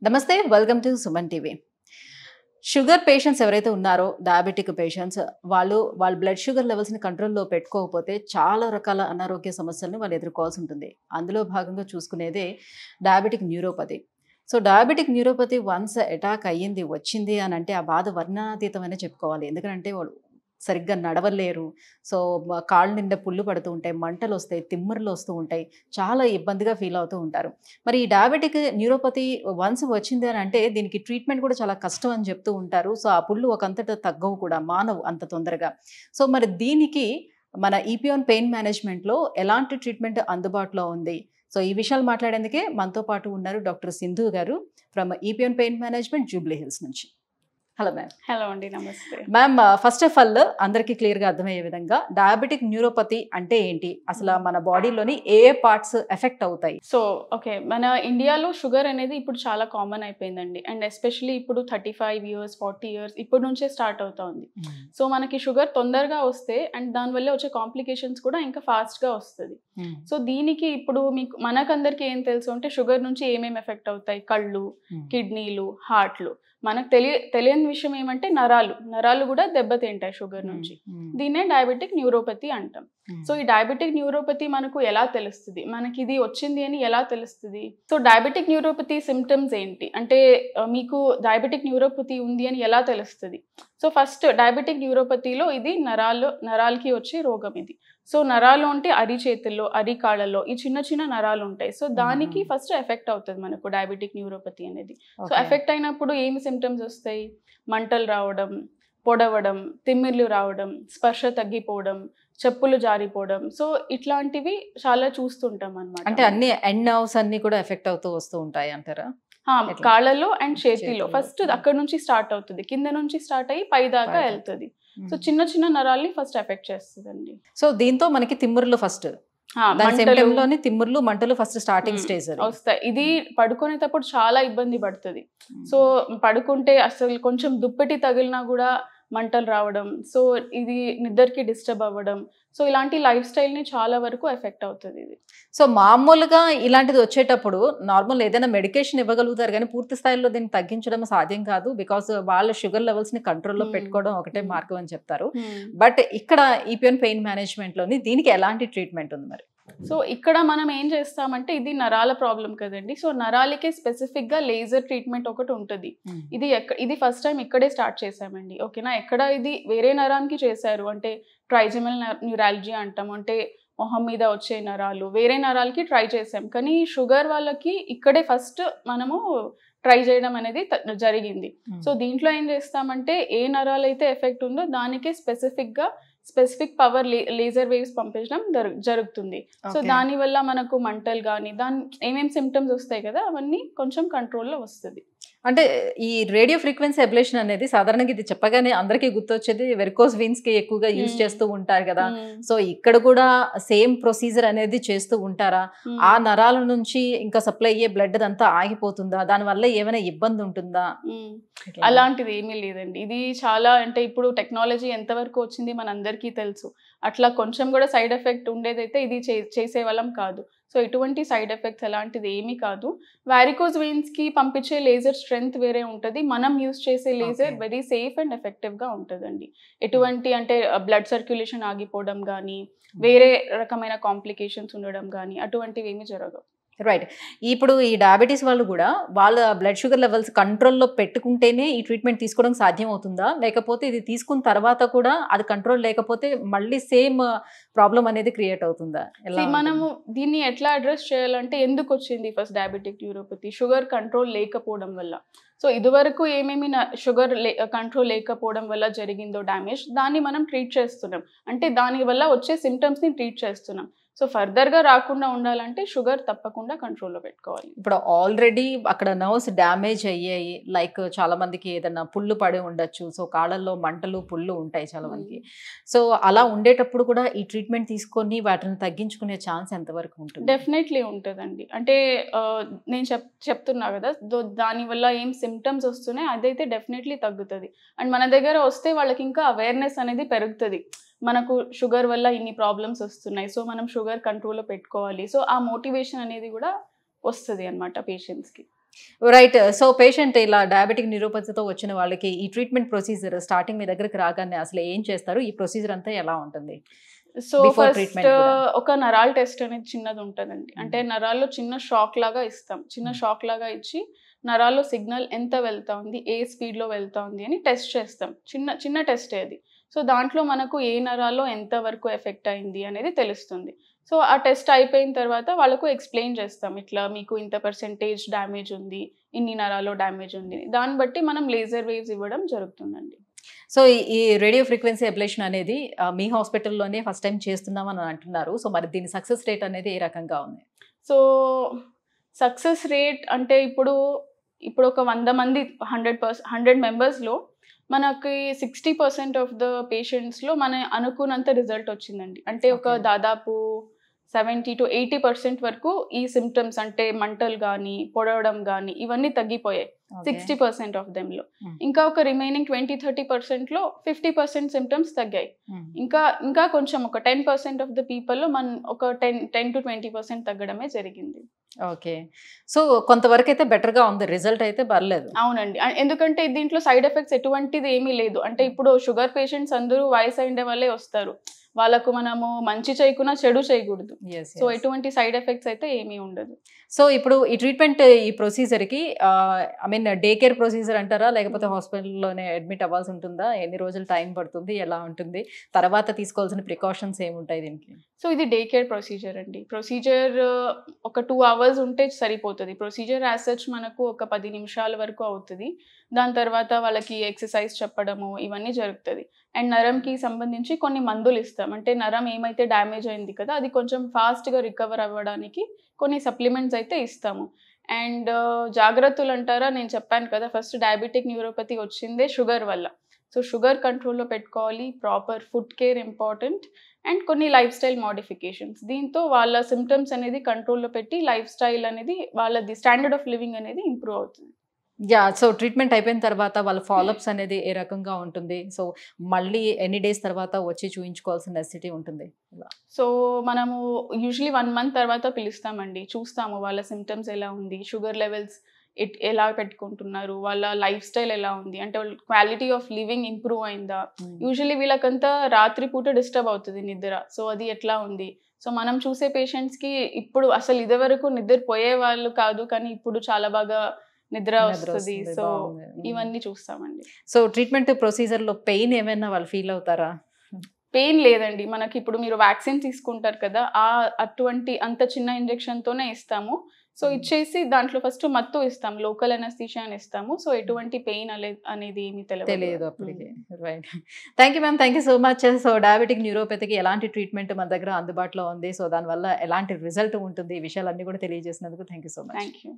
నమస్తే, welcome to Suman TV. Sugar patients ఎవరైతే ఉన్నారో, డయాబెటిక్ పేషెంట్స్ వాళ్ళ బ్లడ్ షుగర్ లెవెల్స్ని కంట్రోల్లో పెట్టుకోకపోతే చాలా రకాల అనారోగ్య సమస్యలను వాళ్ళు ఎదుర్కోవాల్సి ఉంటుంది. అందులో భాగంగా చూసుకునేదే diabetic neuropathy. So diabetic neuropathy once attack అయ్యింది, వచ్చింది అని అంటే ఆ బాధ వర్ణాతీతమనే చెప్పుకోవాలి. ఎందుకంటే వాళ్ళు సరిగ్గా నడవలేరు. సో కాళ్ళ నిండా పుళ్ళు పడుతూ ఉంటాయి, మంటలు వస్తాయి, తిమ్మిర్లు వస్తూ ఉంటాయి, చాలా ఇబ్బందిగా ఫీల్ అవుతూ ఉంటారు. మరి ఈ డయాబెటిక్ న్యూరోపతి వన్స్ వచ్చింది అని అంటే దీనికి ట్రీట్మెంట్ కూడా చాలా కష్టం అని చెప్తూ ఉంటారు. సో ఆ పుళ్ళు ఒకంతట తగ్గవు కూడా, మానవు అంత తొందరగా. సో మరి దీనికి మన ఈపియోన్ పెయిన్ మేనేజ్మెంట్లో ఎలాంటి ట్రీట్మెంట్ అందుబాటులో ఉంది? సో ఈ విషయాలు మాట్లాడేందుకే మనతో పాటు ఉన్నారు డాక్టర్ సింధు గారు from Epione pain management, Jubilee Hills నుంచి. Hello ma'am. హలో అండి, నమస్తే మ్యామ్. ఫస్ట్ ఆఫ్ ఆల్ అందరికీ క్లియర్గా అర్థమయ్యే విధంగా డయాబెటిక్ న్యూరోపతి అంటే ఏంటి, అసలు మన బాడీలోని ఏ పార్ట్స్ ఎఫెక్ట్ అవుతాయి? సో ఓకే, మన ఇండియాలో షుగర్ అనేది ఇప్పుడు చాలా కామన్ అయిపోయిందండి. అండ్ ఎస్పెషలీ ఇప్పుడు 35 years 40 years ఇప్పటి నుంచే స్టార్ట్ అవుతా ఉంది. సో మనకి షుగర్ తొందరగా వస్తే అండ్ దానివల్ల వచ్చే కాంప్లికేషన్స్ కూడా ఇంకా ఫాస్ట్గా వస్తుంది. సో దీనికి ఇప్పుడు మీకు మనకందరికి ఏం తెలుసు అంటే షుగర్ నుంచి ఏమేమి ఎఫెక్ట్ అవుతాయి, కళ్ళు, కిడ్నీలు, హార్ట్లు. మనకు తెలియని విషయం ఏమంటే నరాలు కూడా దెబ్బతింటాయి షుగర్ నుంచి. దీన్నే డయాబెటిక్ న్యూరోపతి అంటాం. సో ఈ డయాబెటిక్ న్యూరోపతి మనకు ఎలా తెలుస్తుంది, మనకి ఇది వచ్చింది అని ఎలా తెలుస్తుంది? సో డయాబెటిక్ న్యూరోపతి సిమ్టమ్స్ ఏంటి అంటే మీకు డయాబెటిక్ న్యూరోపతి ఉంది అని ఎలా తెలుస్తుంది? సో ఫస్ట్ డయాబెటిక్ న్యూరోపతిలో ఇది నరాలకి వచ్చే రోగం ఇది. సో నరాలు అంటే అరిచేతుల్లో, అరికాళ్ళలో ఈ చిన్న చిన్న నరాలు ఉంటాయి. సో దానికి ఫస్ట్ ఎఫెక్ట్ అవుతుంది మనకు డయాబెటిక్ న్యూరోపతి అనేది. సో ఎఫెక్ట్ అయినప్పుడు ఏమి సిమ్టమ్స్ వస్తాయి? మంటలు రావడం, పొడవడం, తిమ్మిర్లు రావడం, స్పర్శ తగ్గిపోవడం, చెప్పులు జారిపోవడం. సో ఇట్లాంటివి చాలా చూస్తుంటాం అన్నమాట. అంటే అన్ని ఎండ్ నర్వ్స్ అన్ని కూడా ఎఫెక్ట్ అవుతూ వస్తూ ఉంటాయి అంటారా? కాళ్ళలో అండ్ చేతిలో ఫస్ట్ అక్కడ నుంచి స్టార్ట్ అవుతుంది, కింద నుంచి స్టార్ట్ అయ్యి పై దాకా వెళ్తుంది. సో చిన్న చిన్న నరాల్ని ఫస్ట్ ఎఫెక్ట్ చేస్తుందండి. సో దీంతో మనకి తిమ్మిర్లు ఫస్ట్, తిమ్మిర్లు మంటలు ఫస్ట్ స్టార్టింగ్ స్టేజ్ వస్తాయి. ఇది పడుకునేటప్పుడు చాలా ఇబ్బంది పడుతుంది. సో పడుకుంటే అసలు కొంచెం దుప్పటి తగిలినా కూడా మంటలు రావడం, సో ఇది నిద్రకి డిస్టర్బ్ అవ్వడం, సో ఇలాంటి లైఫ్ స్టైల్ని చాలా వరకు ఎఫెక్ట్ అవుతుంది ఇది. సో మామూలుగా ఇలాంటిది వచ్చేటప్పుడు నార్మల్ ఏదైనా మెడికేషన్ ఇవ్వగలుగుతారు కానీ పూర్తి స్థాయిలో దీన్ని తగ్గించడం సాధ్యం కాదు. బికాస్ వాళ్ళ షుగర్ లెవెల్స్ని కంట్రోల్లో పెట్టుకోవడం ఒకటే మార్గం అని చెప్తారు. బట్ ఇక్కడ ఈపియోన్ పెయిన్ మేనేజ్మెంట్లోని దీనికి ఎలాంటి ట్రీట్మెంట్ ఉంది మరి? సో ఇక్కడ మనం ఏం చేస్తామంటే ఇది నరాల ప్రాబ్లం కదండి. సో నరాలకే స్పెసిఫిక్గా లేజర్ ట్రీట్మెంట్ ఒకటి ఉంటుంది. ఇది ఫస్ట్ టైం ఇక్కడే స్టార్ట్ చేసామండి. ఓకేనా, ఎక్కడ ఇది వేరే నరానికి చేశారు అంటే ట్రైజెమల్ న్యూరాలజీ అంటాం, అంటే మొహం మీద వచ్చే నరాలు వేరే నరాలకి ట్రై చేసాం. కానీ షుగర్ వాళ్ళకి ఇక్కడే ఫస్ట్ మనము ట్రై చేయడం అనేది జరిగింది. సో దీంట్లో ఏం చేస్తామంటే ఏ నరాలు అయితే ఎఫెక్ట్ ఉందో దానికే స్పెసిఫిక్ పవర్ లేజర్ వేవ్స్ పంపించడం జరుగుతుంది. సో దానివల్ల మనకు మంటలు కానీ ఏమేమి సిమ్టమ్స్ వస్తాయి కదా అవన్నీ కొంచెం కంట్రోల్లో వస్తుంది. అంటే ఈ రేడియో ఫ్రీక్వెన్సీ అబ్లేషన్ అనేది సాధారణంగా ఇది చెప్పగానే అందరికీ గుర్తొచ్చేది వెరికోస్ వెయిన్స్ కి ఎక్కువగా యూజ్ చేస్తూ ఉంటారు కదా. సో ఇక్కడ కూడా సేమ్ ప్రొసీజర్ అనేది చేస్తూ ఉంటారా? ఆ నరాల నుంచి ఇంకా సప్లై అయ్యే బ్లడ్ అంతా ఆగిపోతుందా? దానివల్ల ఏమైనా ఇబ్బంది ఉంటుందా? అలాంటిది ఏమీ లేదండి. ఇది చాలా అంటే ఇప్పుడు టెక్నాలజీ ఎంతవరకు వచ్చింది మనందరికీ తెలుసు. అట్లా కొంచెం కూడా సైడ్ ఎఫెక్ట్ ఉండేదైతే ఇది చేసేవాళ్ళం కాదు. సో ఎటువంటి సైడ్ ఎఫెక్ట్స్ అలాంటిది ఏమీ కాదు. వారికోజ్ వెయిన్స్కి పంపించే లేజర్ స్ట్రెంగ్త్ వేరే ఉంటుంది, మనం యూజ్ చేసే లేజర్ వెరీ సేఫ్ అండ్ ఎఫెక్టివ్గా ఉంటుందండి. ఎటువంటి అంటే బ్లడ్ సర్క్యులేషన్ ఆగిపోవడం కానీ వేరే రకమైన కాంప్లికేషన్స్ ఉండడం కానీ అటువంటివి ఏమీ జరగవు. రైట్. ఇప్పుడు ఈ డయాబెటీస్ వాళ్ళు కూడా వాళ్ళ బ్లడ్ షుగర్ లెవెల్స్ కంట్రోల్లో పెట్టుకుంటేనే ఈ ట్రీట్మెంట్ తీసుకోవడం సాధ్యం అవుతుందా, లేకపోతే ఇది తీసుకున్న తర్వాత కూడా అది కంట్రోల్ లేకపోతే మళ్ళీ సేమ్ ప్రాబ్లం అనేది క్రియేట్ అవుతుందా? మనము దీన్ని ఎట్లా అడ్రస్ చేయాలంటే ఎందుకు వచ్చింది first diabetic neuropathy? Sugar control లేకపోవడం వల్ల. సో ఇదివరకు ఏమేమి షుగర్ కంట్రోల్ లేకపోవడం వల్ల జరిగిందో డ్యామేజ్ దాన్ని మనం ట్రీట్ చేస్తున్నాం, అంటే దానివల్ల వచ్చే సిమ్టమ్స్ని ట్రీట్ చేస్తున్నాం. సో ఫర్దర్గా రాకుండా ఉండాలంటే షుగర్ తప్పకుండా కంట్రోల్లో పెట్టుకోవాలి. ఇప్పుడు ఆల్రెడీ అక్కడ నర్వ్స్ డ్యామేజ్ అయ్యాయి, లైక్ చాలా మందికి ఏదైనా పుళ్ళు పడి ఉండొచ్చు. సో కాళ్ళల్లో మంటలు పుళ్ళు ఉంటాయి చాలా మందికి. సో అలా ఉండేటప్పుడు కూడా ఈ ట్రీట్మెంట్ తీసుకొని వాటిని తగ్గించుకునే ఛాన్స్ ఎంతవరకు ఉంటుంది? డెఫినెట్లీ ఉంటుందండి. అంటే నేను చెప్తున్నా కదా, దానివల్ల ఏం సిమ్టమ్స్ వస్తున్నాయి అదైతే డెఫినెట్లీ తగ్గుతుంది. అండ్ మన దగ్గర వస్తే వాళ్ళకి ఇంకా అవేర్నెస్ అనేది పెరుగుతుంది. మనకు షుగర్ వల్ల ఇన్ని ప్రాబ్లమ్స్ వస్తున్నాయి, సో మనం షుగర్ కంట్రోల్లో పెట్టుకోవాలి. సో ఆ మోటివేషన్ అనేది కూడా వస్తుంది అన్నమాట పేషెంట్స్కి. రైట్. సో పేషెంట్ ఇలా డయాబెటిక్ న్యూరోపతితో వచ్చిన వాళ్ళకి ఈ ట్రీట్మెంట్ ప్రొసీజర్ స్టార్టింగ్ మీ దగ్గరికి రాగానే అసలు ఏం చేస్తారు? ఈ ప్రొసీజర్ అంతా ఎలా ఉంటుంది? సో Before ఫస్ట్ treatment కూడా. ఒక నరాల్ టెస్ట్ అనేది చిన్నది ఉంటుందండి. అంటే నరాల్లో చిన్న షాక్ లాగా ఇస్తాం. చిన్న షాక్ లాగా ఇచ్చి నరాల్లో సిగ్నల్ ఎంత వెళ్తా ఉంది, ఏ స్పీడ్లో వెళ్తా ఉంది అని టెస్ట్ చేస్తాం. చిన్న టెస్టే అది. సో దాంట్లో మనకు ఏ నరాల్లో ఎంత వరకు ఎఫెక్ట్ అయింది అనేది తెలుస్తుంది. సో ఆ టెస్ట్ అయిపోయిన తర్వాత వాళ్ళకు ఎక్స్ప్లెయిన్ చేస్తాం. ఇట్లా మీకు ఇంత పర్సెంటేజ్ డ్యామేజ్ ఉంది, ఇన్ని నరాల్లో డ్యామేజ్ ఉంది. దాన్ని బట్టి మనం లేజర్ వేవ్స్ ఇవ్వడం జరుగుతుందండి. సో ఈ రేడియో ఫ్రీక్వెన్సీ అబ్లేషన్ అనేది మీ హాస్పిటల్లోనే ఫస్ట్ టైం చేస్తున్నామని అంటున్నారు. సో మరి దీని సక్సెస్ రేట్ అనేది ఏ రకంగా ఉంది? సో సక్సెస్ రేట్ అంటే ఇప్పుడు ఒక 100 మంది 100 మెంబర్స్లో మనకి 60% ఆఫ్ ద పేషెంట్స్లో మన అనుకున్నంత రిజల్ట్ వచ్చిందండి. అంటే ఒక Okay. దాదాపు 70 to 80% వరకు ఈ సిమ్టమ్స్ అంటే మంటలు కానీ పొడవడం కానీ ఇవన్నీ తగ్గిపోయాయి. Okay. 60% ఆఫ్ దెమ్లో. Hmm. ఇంకా ఒక రిమైనింగ్ 20-30%లో 50% సిమ్టమ్స్ తగ్గాయి. Hmm. ఇంకా కొంచెం ఒక 10% ఆఫ్ ద పీపుల్లో ఒక 10 to 20% తగ్గడమే జరిగింది. ఓకే. సో కొంతవరకు అయితే బెటర్గా ఉంది, రిజల్ట్ అయితే పర్లేదు. అవునండి. ఎందుకంటే దీంట్లో సైడ్ ఎఫెక్ట్స్ ఎటువంటిది ఏమీ లేదు. అంటే ఇప్పుడు షుగర్ పేషెంట్స్ అందరూ వయసు అయిన వాళ్ళే వస్తారు. వాళ్ళకు మనము మంచి చేయకున్నా చెడు చేయకూడదు. Yes, so yes. ఎటువంటి సైడ్ ఎఫెక్ట్స్ అయితే ఏమీ ఉండదు. సో ఇప్పుడు ఈ ట్రీట్మెంట్ ఈ ప్రొసీజర్కి I mean day care procedure అంటారా, లేకపోతే హాస్పిటల్లోనే అడ్మిట్ అవ్వాల్సి ఉంటుందా? ఎన్ని రోజులు టైం పడుతుంది, ఎలా ఉంటుంది, తర్వాత తీసుకోవాల్సిన ప్రికాషన్స్ ఏముంటాయి దీనికి? సో ఇది డే కేర్ ప్రొసీజర్ అండి. ప్రొసీజర్ ఒక 2 hours ఉంటే సరిపోతుంది. ప్రొసీజర్ యాజ్ సచ్ మనకు ఒక 10 నిమిషాల వరకు అవుతుంది. దాని తర్వాత వాళ్ళకి ఎక్సర్సైజ్ చెప్పడము ఇవన్నీ జరుగుతుంది. అండ్ నరంకి సంబంధించి కొన్ని మందులు ఇస్తాం. అంటే నరం ఏమైతే డ్యామేజ్ అయింది కదా, అది కొంచెం ఫాస్ట్గా రికవర్ అవ్వడానికి కొన్ని సప్లిమెంట్స్ అయితే ఇస్తాము. అండ్ జాగ్రత్తలు అంటారా, నేను చెప్పాను కదా ఫస్ట్ డయాబెటిక్ న్యూరోపతి వచ్చిందే షుగర్ వల్ల. సో షుగర్ కంట్రోల్లో పెట్టుకోవాలి, proper food care important, and కొన్ని లైఫ్ స్టైల్ మోడిఫికేషన్స్. దీంతో వాళ్ళ సిమ్టమ్స్ అనేది కంట్రోల్లో పెట్టి లైఫ్ స్టైల్ అనేది వాళ్ళది స్టాండర్డ్ ఆఫ్ లివింగ్ అనేది ఇంప్రూవ్ అవుతుంది. యా. సో ట్రీట్మెంట్ అయిపోయిన తర్వాత వాళ్ళ ఫాలోఅప్స్ అనేది ఏ రకంగా ఉంటుంది? సో మళ్ళీ ఎన్ని డేస్ తర్వాత వచ్చి చూయించుకోవాల్సిన నెసెసిటీ ఉంటుంది? సో మనము యూజువలీ 1 month తర్వాత పిలుస్తామండి. చూస్తాము వాళ్ళ సిమ్టమ్స్ ఎలా ఉంది, షుగర్ లెవెల్స్ ఎలా పెట్టుకుంటున్నారు, వాళ్ళ లైఫ్ స్టైల్ ఎలా ఉంది, అంటే వాళ్ళ క్వాలిటీ ఆఫ్ లివింగ్ ఇంప్రూవ్ అయిందా. యూజువలీ వీళ్ళకంతా రాత్రి పూట డిస్టర్బ్ అవుతుంది నిద్ర. సో అది ఎట్లా ఉంది. సో మనం చూసే పేషెంట్స్కి ఇప్పుడు అసలు ఇదివరకు నిద్రపోయే వాళ్ళు కాదు, కానీ ఇప్పుడు చాలా బాగా నిద్ర వస్తుంది. సో ఇవన్నీ చూస్తామండి. సో ట్రీట్మెంట్ ప్రొసీజర్లో పెయిన్ ఏమైనా వాళ్ళు ఫీల్ అవుతారా? పెయిన్ లేదండి. మనకి ఇప్పుడు మీరు వ్యాక్సిన్ తీసుకుంటారు కదా, అటువంటి అంత చిన్న ఇంజెక్షన్తోనే ఇస్తాము. సో ఇచ్చేసి దాంట్లో ఫస్ట్ మత్తు ఇస్తాం, లోకల్ అనస్థీషియా అని ఇస్తాము. సో ఎటువంటి పెయిన్ అనేది ఏమీ తెలియదు అప్పటికి. Right. Thank you ma'am, thank you so much. So diabetic న్యూరోపతికి ఎలాంటి ట్రీట్మెంట్ మన దగ్గర అందుబాటులో ఉంది, సో దానివల్ల ఎలాంటి రిజల్ట్ ఉంటుంది, ఈ విషయాలన్నీ కూడా తెలియజేసినందుకు thank you so much. Thank you.